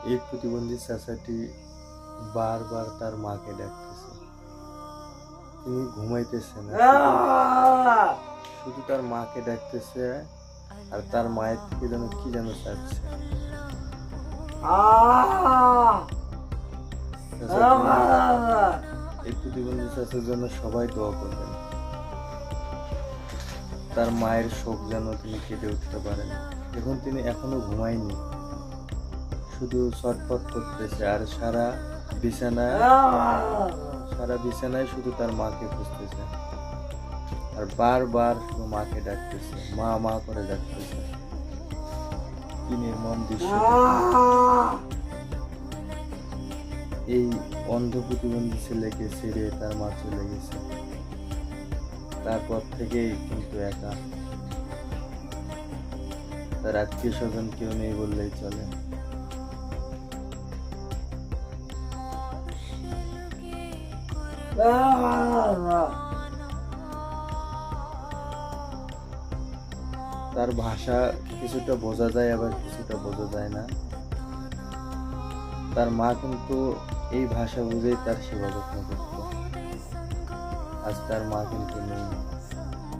এই প্রতিবন্ধী চাচাটি বারবার তার মাকে ডাকতেছে। তিনি ঘুমাইতেছে না, শুধু তার মাকে ডাকতেছে আর তার মায়ের থেকে যেন কি যেন চাচ্ছে। এই প্রতিবন্ধী চাচার জন্য সবাই দোয়া করবেন, তার মায়ের শোক যেন তিনি কেটে উঠতে পারেন। এখন তিনি এখনো ঘুমায়নি, শুধু ছটফট করতেছে আর সারা বিছানায় শুধু তার মাকে খুঁজতেছে আর বারবার শুধু মাকে ডাকতেছে, মা মা করে ডাকতেছে। কি নির্মম দৃশ্য! এই অন্ধ প্রতিবন্ধী ছেলেকে ছেড়ে তার মা চলে গেছে, তারপর থেকেই কিন্তু একা, তার আত্মীয় স্বজন কেউ নেই বললেই চলে। তার ভাষা কিছুটা বোঝা যায়, আবার কিছুটা বোঝা যায় না। তার মা কিন্তু এই ভাষা বুঝেই তার সেবা যত্ন করত। আজ তার মা কিন্তু নেই।